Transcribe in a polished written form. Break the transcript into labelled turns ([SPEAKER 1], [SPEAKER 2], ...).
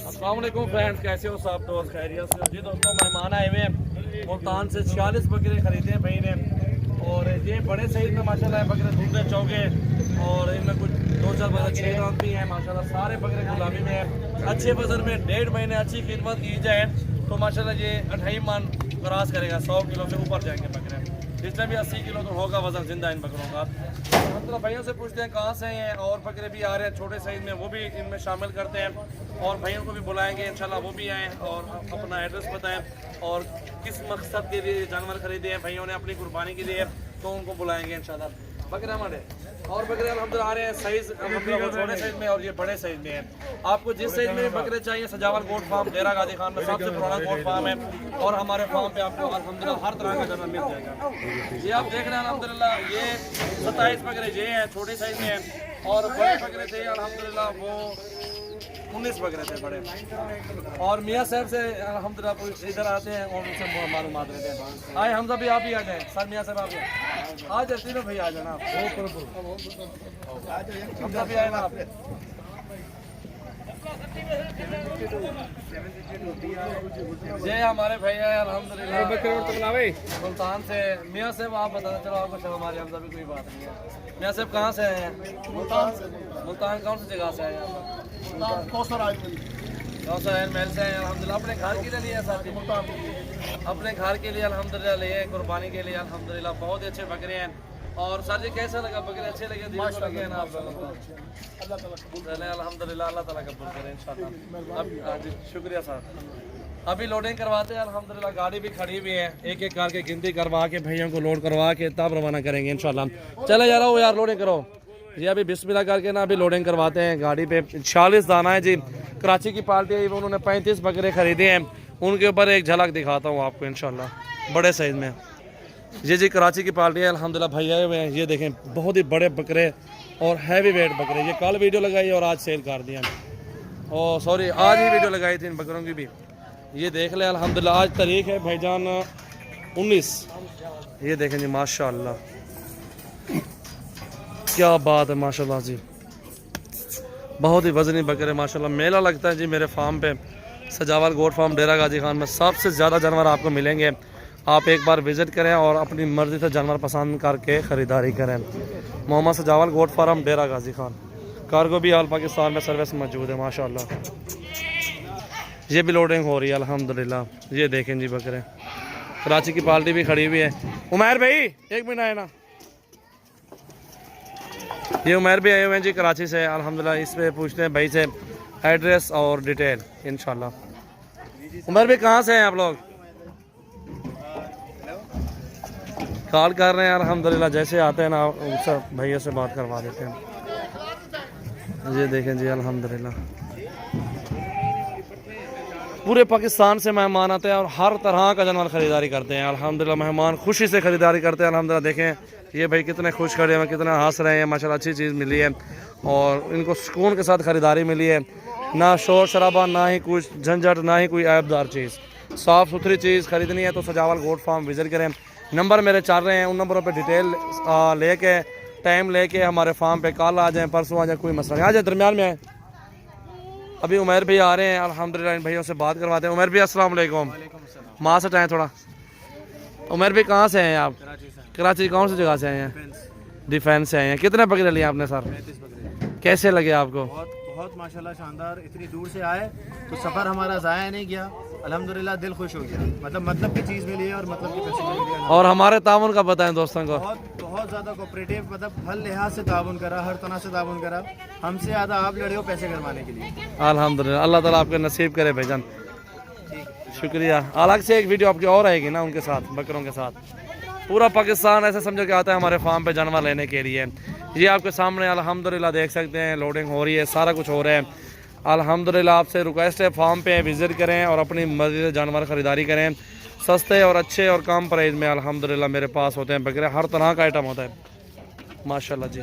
[SPEAKER 1] अस्सलाम वालेकुम फ्रेंड्स, कैसे हो सब दोस्त? खैरियत से हो जी दोस्तों। मेहमान आए हुए हैं मुल्तान से, 46 बकरे खरीदे हैं भाई ने। और ये बड़े साइज में माशाल्लाह बकरे दूसरे चौके, और इनमें कुछ 2-4 बकरे 6 दांत भी हैं माशाल्लाह। सारे बकरे गुलाबी में हैं, अच्छे वजन में। 1.5 महीने अच्छी खिदमत की जाए तो माशाल्लाह ये 28 मन क्रॉस करेगा। 100 किलो से ऊपर जाएंगे बकरे। इसमें भी 80 किलो तो होगा वजन जिंदा इन बकरों का। हम तो भाइयों से पूछते हैं कहाँ से हैं, और बकरे भी आ रहे हैं छोटे साइज में, वो भी इनमें शामिल करते हैं। और भाइयों को भी बुलाएंगे इंशाल्लाह, वो भी आएँ और अपना एड्रेस बताएं और किस मकसद के लिए जानवर खरीदे हैं भाइयों ने अपनी कुर्बानी के लिए, तो उनको बुलाएंगे इंशाल्लाह। बकरे हमारे और बकरे अल्हम्दुलिल्लाह आ रहे हैं साइज वो छोटे साइज में और ये बड़े साइज में है। आपको जिस साइज में बकरे चाहिए, सजावल गोट फार्म डेरा गाजी खान में सबसे पुराना गोट फार्म है, और हमारे फार्म पे आपको अल्हम्दुलिल्लाह हर तरह का जानवर मिल जाएगा। ये आप देख रहे हैं अल्हम्दुलिल्लाह, ये 27 बकरे ये हैं छोटे साइज में हैं, और बड़े बकरे थे अल्हम्दुलिल्लाह वो 19 बकरे थे बड़े। और मियाँ साहब से अल्हम्दुलिल्लाह इधर आते हैं और उनसे मालूमात लेते हैं। आए हमजा भी आप ही आ जाए, सर मियाँ साहब आप आ जाए, तीनों भैया आ जाना आप। हमजा भी आए ना आप। ये हमारे भैया है अल्हम्दुलिल्लाह सुल्तान से। मियाँ साहब आप बताना, चलो आपको चलो हमारे हमजा भी कोई बात नहीं है। मियाँ साहब कहाँ से आए हैं? मुल्तान कौन सी जगह से आए हैं? कौसर महल से हैं अल्हम्दुलिल्लाह। अपने घर के लिए लिया साथी, अपने घर के लिए अल्हम्दुलिल्लाह लिए कुर्बानी के लिए अल्हम्दुलिल्लाह। बहुत ही अच्छे बकरे हैं। और सर जी कैसा लगा बकरे? अच्छे लगे, दिल को लगे ना आप लोगों को? अल्हम्दुलिल्लाह, अल्लाह ताला कबूल करे इंशाल्लाह। अब जी शुक्रिया सर। अभी लोडिंग करवाते हैं अल्हम्दुलिल्लाह, गाड़ी भी खड़ी हुई है। एक एक करके गिनती करवा के भैया को लोड करवा के तब रवाना करेंगे इंशाल्लाह। चले जा रहा हूँ यार, लोडिंग करो जी। अभी बिस्मिल्लाह करके ना अभी लोडिंग करवाते हैं गाड़ी पे। 46 दाना है जी। कराची की पार्टी है, उन्होंने 35 बकरे खरीदे हैं। उनके ऊपर एक झलक दिखाता हूँ आपको इंशाल्लाह, बड़े साइज में। जी कराची की पार्टी है अल्हम्दुलिल्लाह। भाई आए हुए हैं, ये देखें बहुत ही बड़े बकरे और हैवी वेट बकरे। ये कल वीडियो लगाई और आज सेल कर दिया। और सॉरी, आज ही वीडियो लगाई थी इन बकरों की भी। ये देख ले अल्हम्दुलिल्लाह, आज तारीख है भाईजान 19। ये देखें जी माशाल्लाह, क्या बात है माशाल्लाह जी। बहुत ही वजनी बकरे माशाल्लाह। मेला लगता है जी मेरे फार्म पे, सजावल गोट फार्म डेरा गाजी खान में। सबसे ज़्यादा जानवर आपको मिलेंगे। आप एक बार विज़िट करें और अपनी मर्ज़ी से जानवर पसंद करके ख़रीदारी करें। मोहम्मद सजावल गोट फार्म डेरा गाजी खान। कार्गो भी ऑल पाकिस्तान में सर्विस मौजूद है माशाल्लाह। ये भी लोडिंग हो रही है अल्हम्दुलिल्लाह। ये देखें जी बकरे। कराची की पार्टी भी खड़ी हुई है। उमैर भाई एक मिनट आए ना। ये उमैर भी आए हुए हैं जी कराची से अल्हम्दुलिल्लाह। इस पे पूछते हैं भाई से एड्रेस और डिटेल इंशाल्लाह। उमैर भाई कहाँ से हैं आप लोग? कॉल कर रहे हैं अल्हम्दुलिल्लाह। जैसे आते हैं ना उनसे भैया से बात करवा देते हैं। ये देखें जी अल्हम्दुलिल्लाह, पूरे पाकिस्तान से मेहमान आते हैं और हर तरह का जानवर ख़रीदारी करते हैं अल्हम्दुलिल्लाह। मेहमान खुशी से ख़रीदारी करते हैं अल्हम्दुलिल्लाह। देखें ये भाई कितने खुश खड़े हैं, कितना हंस रहे हैं माशाल्लाह। अच्छी चीज़ मिली है और इनको सुकून के साथ ख़रीदारी मिली है। ना शोर शराबा, ना ही कुछ झंझट, ना ही कोई ऐबदार चीज़। साफ़ सुथरी चीज़ ख़रीदनी है तो सजावल गोट फार्म विज़िट करें। नंबर मेरे चल रहे हैं, उन नंबरों पर डिटेल लेके टाइम लेके हमारे फार्म पे कल आ जाएँ, परसों आ जाए, कोई मसला नहीं। आ जाए दरमियान में आए। अभी उमैर भाई आ रहे हैं अल्हम्दुलिल्लाह। इन भैयों से बात करवाते हैं। उमैर भाई अस्सलाम वालेकुम। माँ से टाएँ थोड़ा। उमैर भाई कहाँ से हैं आप? कराची कौन सी जगह से आए हैं? डिफेंस से आए हैं। कितने बकरे लिए आपने सर?
[SPEAKER 2] 35 बकरे।
[SPEAKER 1] कैसे लगे आपको?
[SPEAKER 2] बहुत माशाल्लाह शानदार। इतनी दूर से आए तो सफ़र हमारा ज़ाया नहीं गया अल्हम्दुलिल्लाह। दिल खुश हो गया। मतलब की चीज़ मिली है और मतलब की पैसे मिल गया।
[SPEAKER 1] और हमारे ताउन का बताएं दोस्तों को।
[SPEAKER 2] बहुत ज़्यादा कोऑपरेटिव, मतलब हर लिहाज से ताउन करा, हर तरह से ताउन करा। हमसे ज़्यादा आप लड़े हो पैसे करवाने के लिए।
[SPEAKER 1] अल्हम्दुलिल्लाह, अल्लाह ताला आपके नसीब करे भाईजान। शुक्रिया। अलग से एक वीडियो आपकी और आएगी ना उनके साथ, बकरों के साथ। पूरा पाकिस्तान ऐसे समझो कि आता है हमारे फार्म पे जानवर लेने के लिए। ये आपके सामने अल्हम्दुलिल्लाह देख सकते हैं, लोडिंग हो रही है, सारा कुछ हो रहा है अल्हम्दुलिल्लाह। आपसे रिक्वेस्ट है फार्म पे विज़िट करें और अपनी मर्ज़ी से जानवर ख़रीदारी करें। सस्ते और अच्छे और कम प्राइस में अल्हम्दुलिल्लाह मेरे पास होते हैं बकरे। हर तरह का आइटम होता है माशाल्लाह जी।